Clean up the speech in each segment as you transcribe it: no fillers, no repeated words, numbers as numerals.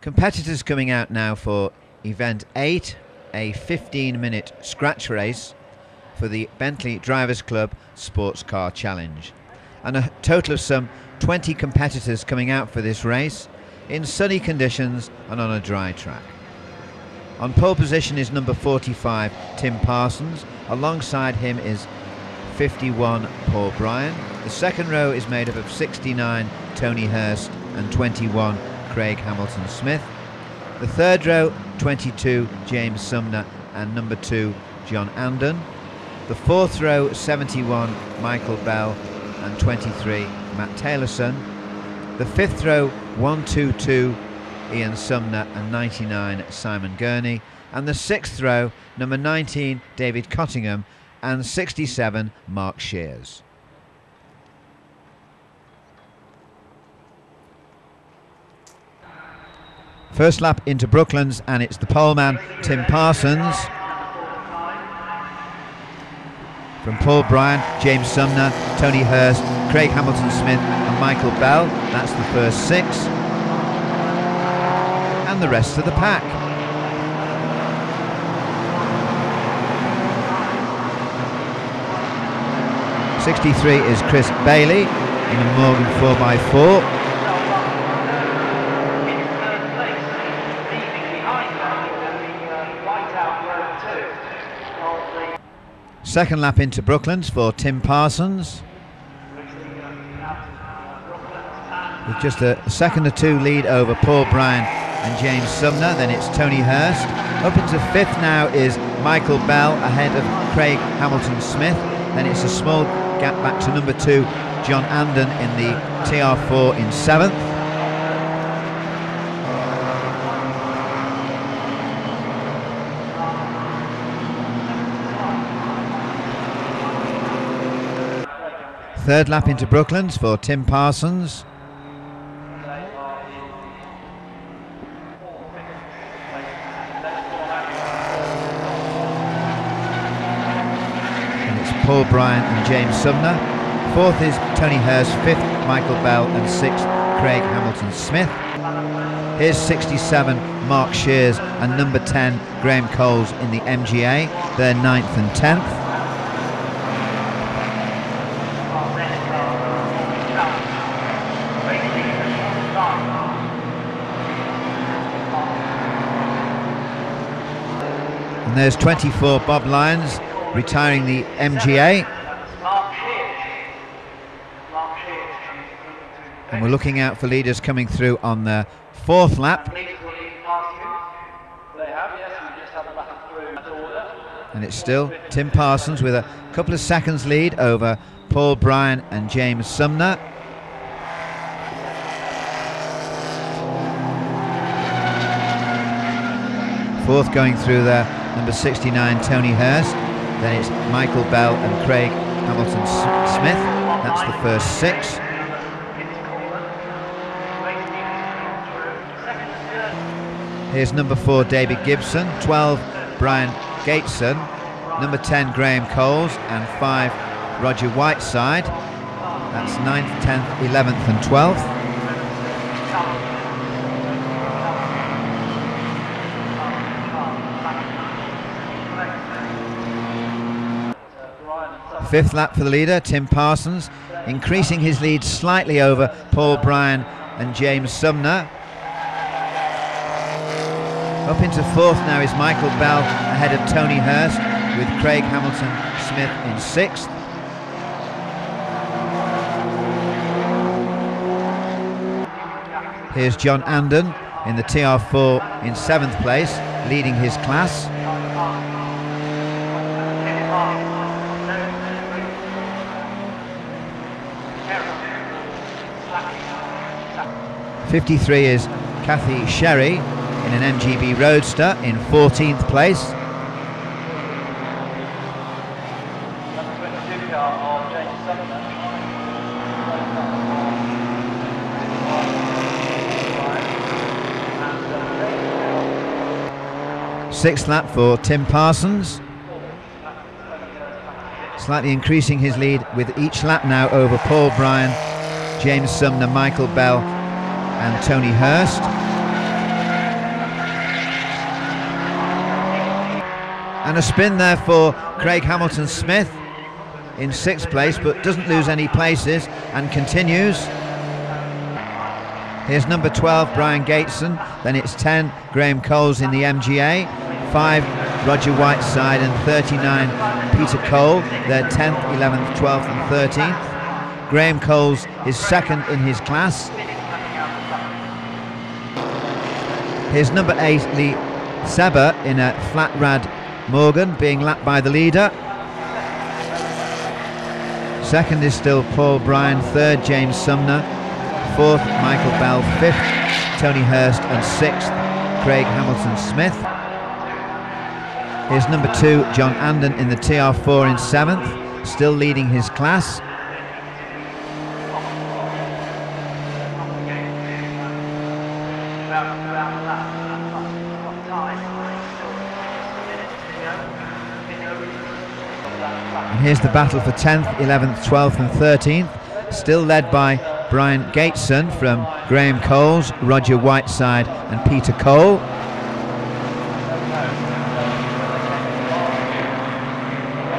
Competitors coming out now for event 8, a 15-minute scratch race for the Bentley Drivers Club Sports Car Challenge. And a total of some 20 competitors coming out for this race in sunny conditions and on a dry track. On pole position is number 45, Tim Parsons. Alongside him is 51, Paul Bryan. The second row is made up of 69, Tony Hurst, and 21, Craig Hamilton-Smith. The third row, 22, James Sumner, and number 2, John Andon. The fourth row, 71, Michael Bell, and 23, Matt Taylorson. The fifth row, 122, Ian Sumner, and 99, Simon Gurney. And the sixth row, number 19, David Cottingham, and 67, Mark Shears. First lap into Brooklands, and it's the poleman, Tim Parsons. From Paul Bryan, James Sumner, Tony Hurst, Craig Hamilton-Smith, and Michael Bell. That's the first 6. And the rest of the pack. '63 is Chris Bailey in a Morgan 4x4. Second lap into Brooklands for Tim Parsons, with just a second or two lead over Paul Bryan and James Sumner. Then it's Tony Hurst. Up into fifth now is Michael Bell, ahead of Craig Hamilton-Smith. Then it's a small gap back to number 2, John Andon, in the TR4 in 7th. Third lap into Brooklands for Tim Parsons. And it's Paul Bryan and James Sumner. Fourth is Tony Hurst, fifth Michael Bell, and sixth Craig Hamilton-Smith. Here's 67 Mark Shears and number 10 Graham Coles in the MGA. They're 9th and 10th. And there's 24 Bob Lyons retiring the MGA. And we're looking out for leaders coming through on the fourth lap. And it's still Tim Parsons with a couple of seconds lead over Paul Bryan and James Sumner. Fourth going through there, number 69, Tony Hurst. Then it's Michael Bell and Craig Hamilton-Smith. That's the first 6. Here's number 4, David Gibson. 12, Brian Gateson. Number 10, Graham Coles. And 5, Roger Whiteside. That's 9th, 10th, 11th and 12th. Fifth lap for the leader, Tim Parsons, increasing his lead slightly over Paul Bryan and James Sumner. Up into fourth now is Michael Bell, ahead of Tony Hurst, with Craig Hamilton-Smith in 6th. Here's John Andon in the TR4 in 7th place, leading his class. 53 is Kathy Sherry in an MGB Roadster in 14th place. Sixth lap for Tim Parsons, slightly increasing his lead with each lap now over Paul Bryan, James Sumner, Michael Bell and Tony Hurst. And a spin there for Craig Hamilton-Smith in 6th place, but doesn't lose any places and continues. Here's number 12, Brian Gateson. Then it's 10, Graham Coles in the MGA. 5, Roger Whiteside, and 39, Peter Cole. They're 10th, 11th, 12th and 13th. Graham Coles is 2nd in his class. Here's number 8, Lee Seba in a flat rad Morgan, being lapped by the leader. 2nd is still Paul Bryan. 3rd, James Sumner. 4th, Michael Bell. 5th, Tony Hurst, and 6th, Craig Hamilton-Smith. Here's number 2, John Anden in the TR4 in 7th, still leading his class. And here's the battle for 10th, 11th, 12th and 13th, still led by Brian Gateson from Graham Coles, Roger Whiteside and Peter Cole.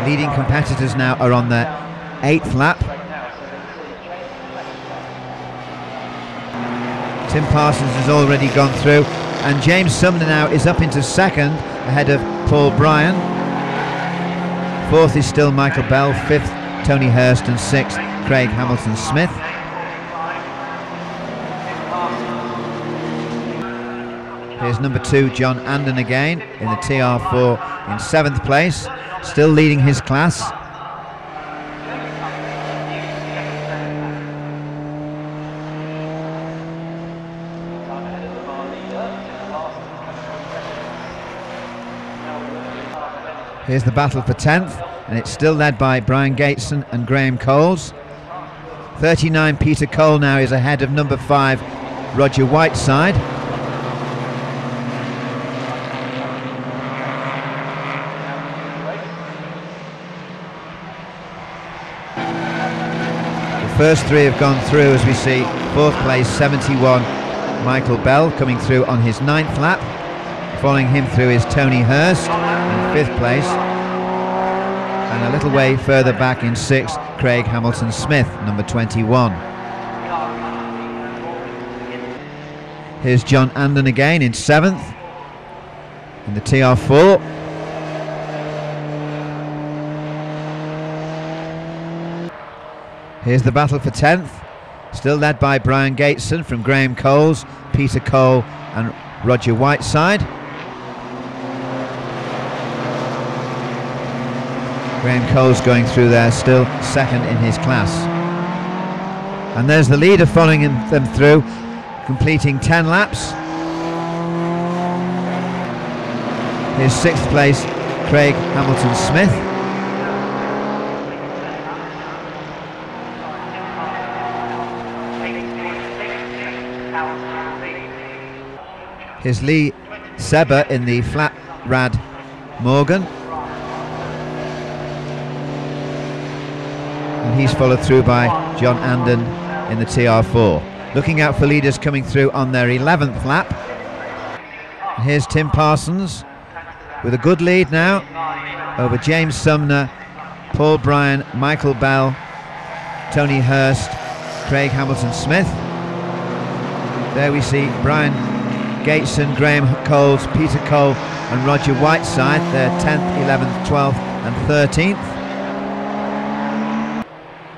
Leading competitors now are on their 8th lap. Tim Parsons has already gone through, and James Sumner now is up into 2nd ahead of Paul Bryan. 4th is still Michael Bell. 5th, Tony Hurst, and 6th, Craig Hamilton-Smith. Here's number 2, John Anden again in the TR4 in 7th place, still leading his class. Here's the battle for 10th, and it's still led by Brian Gateson and Graham Coles. 39, Peter Cole now is ahead of number 5, Roger Whiteside. The first 3 have gone through, as we see. 4th place, 71, Michael Bell coming through on his 9th lap. Following him through is Tony Hurst in 5th place, and a little way further back in 6th, Craig Hamilton-Smith, number 21. Here's John Anden again in 7th in the TR4. Here's the battle for 10th, still led by Brian Gateson from Graham Coles, Peter Cole and Roger Whiteside. Graham Cole's going through there, still 2nd in his class. And there's the leader following them through, completing 10 laps. Here's 6th place, Craig Hamilton-Smith. Here's Lee Seba in the flat rad Morgan. And he's followed through by John Anden in the TR4. Looking out for leaders coming through on their 11th lap. And here's Tim Parsons with a good lead now over James Sumner, Paul Bryan, Michael Bell, Tony Hurst, Craig Hamilton-Smith. There we see Brian Gateson, Graham Coles, Peter Cole and Roger Whiteside. They're 10th, 11th, 12th and 13th.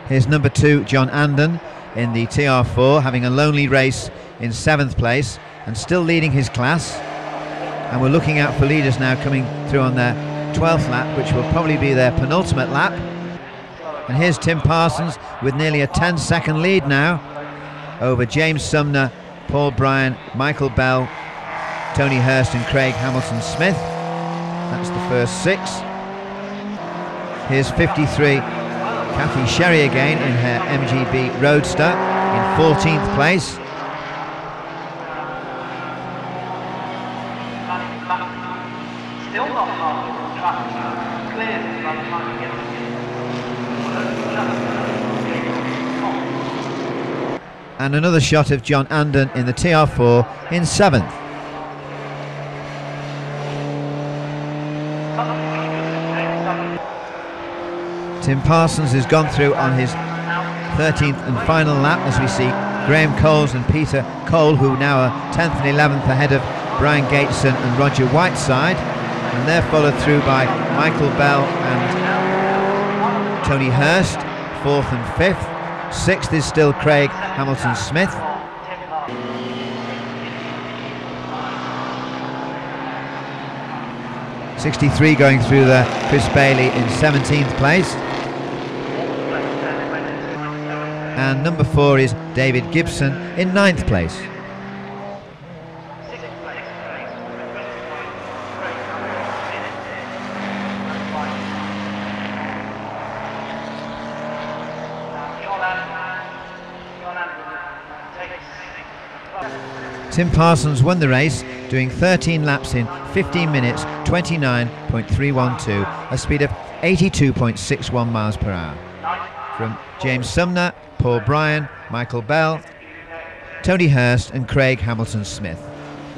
Here's number 2, John Anden in the TR4, having a lonely race in 7th place and still leading his class. And we're looking out for leaders now coming through on their 12th lap, which will probably be their penultimate lap. And here's Tim Parsons with nearly a 10-second lead now over James Sumner, Paul Bryan, Michael Bell, Tony Hurst and Craig Hamilton-Smith. That's the first 6. Here's 53, Kathy Sherry again in her MGB Roadster in 14th place. Still not hard track, clear by the time you get And another shot of John Anden in the TR4 in 7th. Tim Parsons has gone through on his 13th and final lap, as we see Graham Coles and Peter Cole, who now are 10th and 11th ahead of Brian Gateson and Roger Whiteside, and they're followed through by Michael Bell and Tony Hurst, 4th and 5th. 6th is still Craig Hamilton-Smith. '63 going through there, Chris Bailey in 17th place. And number 4 is David Gibson in 9th place. Tim Parsons won the race, doing 13 laps in 15 minutes 29.312, a speed of 82.61 miles per hour. From James Sumner, Paul Bryan, Michael Bell, Tony Hurst and Craig Hamilton-Smith.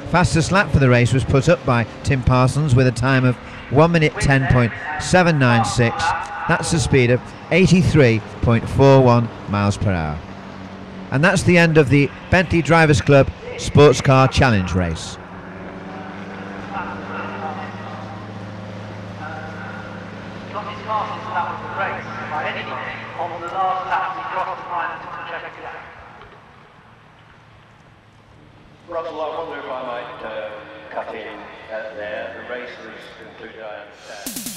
Fastest lap for the race was put up by Tim Parsons with a time of 1 minute 10.796. That's a speed of 83.41 miles per hour. And that's the end of the Bentley Drivers Club Sports Car Challenge race. Russell, I wonder if I might cut in there. The race was concluded, I understand.